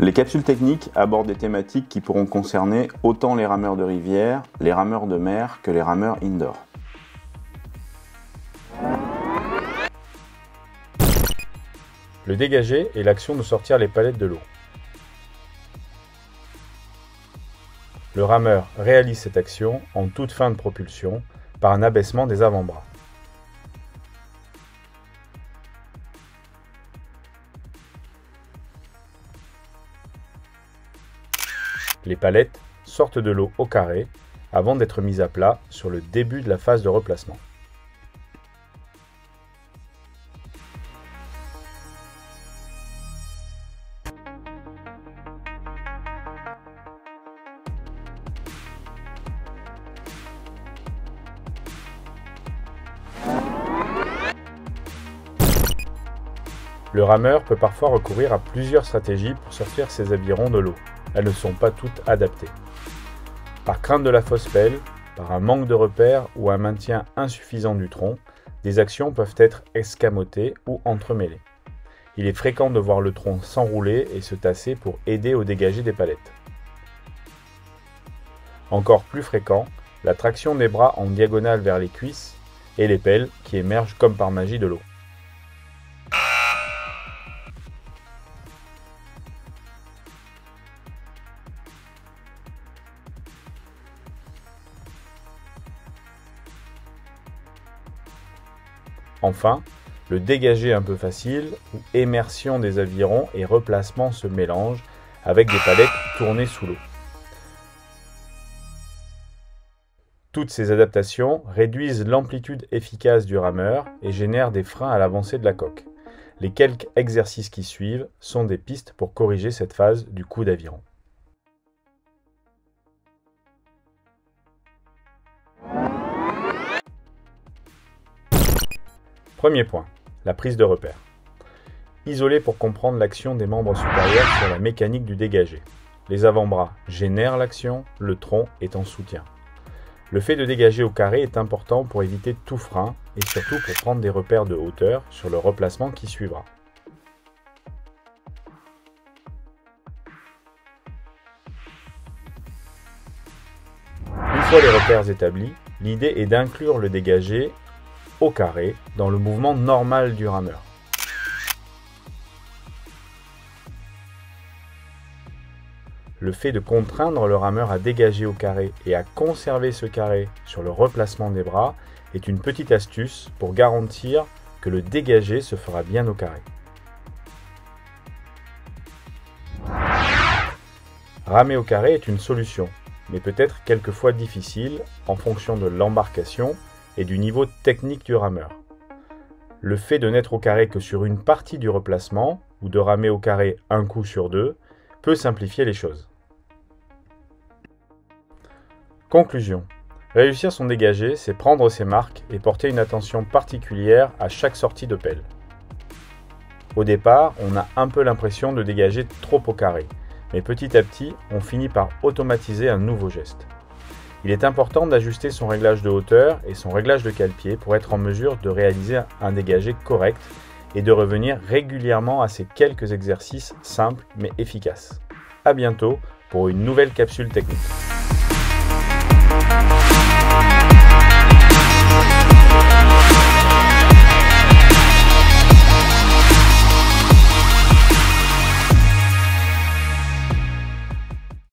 Les capsules techniques abordent des thématiques qui pourront concerner autant les rameurs de rivière, les rameurs de mer que les rameurs indoor. Le dégagé est l'action de sortir les palettes de l'eau. Le rameur réalise cette action en toute fin de propulsion par un abaissement des avant-bras. Les palettes sortent de l'eau au carré avant d'être mises à plat sur le début de la phase de replacement. Le rameur peut parfois recourir à plusieurs stratégies pour sortir ses avirons de l'eau. Elles ne sont pas toutes adaptées. Par crainte de la fausse pelle, par un manque de repères ou un maintien insuffisant du tronc, des actions peuvent être escamotées ou entremêlées. Il est fréquent de voir le tronc s'enrouler et se tasser pour aider au dégagé des palettes. Encore plus fréquent, la traction des bras en diagonale vers les cuisses et les pelles qui émergent comme par magie de l'eau. Enfin, le dégagé un peu facile, où immersion des avirons et replacement se mélangent avec des palettes tournées sous l'eau. Toutes ces adaptations réduisent l'amplitude efficace du rameur et génèrent des freins à l'avancée de la coque. Les quelques exercices qui suivent sont des pistes pour corriger cette phase du coup d'aviron. Premier point, la prise de repère. Isoler pour comprendre l'action des membres supérieurs sur la mécanique du dégagé. Les avant-bras génèrent l'action, le tronc est en soutien. Le fait de dégager au carré est important pour éviter tout frein et surtout pour prendre des repères de hauteur sur le replacement qui suivra. Une fois les repères établis, l'idée est d'inclure le dégagé au carré dans le mouvement normal du rameur. Le fait de contraindre le rameur à dégager au carré et à conserver ce carré sur le replacement des bras est une petite astuce pour garantir que le dégagé se fera bien au carré. Ramer au carré est une solution, mais peut être quelquefois difficile en fonction de l'embarcation et du niveau technique du rameur. Le fait de n'être au carré que sur une partie du replacement ou de ramer au carré un coup sur deux peut simplifier les choses. Conclusion. Réussir son dégagé, c'est prendre ses marques et porter une attention particulière à chaque sortie de pelle. Au départ, on a un peu l'impression de dégager trop au carré, mais petit à petit, on finit par automatiser un nouveau geste. Il est important d'ajuster son réglage de hauteur et son réglage de cale-pied pour être en mesure de réaliser un dégagé correct et de revenir régulièrement à ces quelques exercices simples mais efficaces. À bientôt pour une nouvelle capsule technique.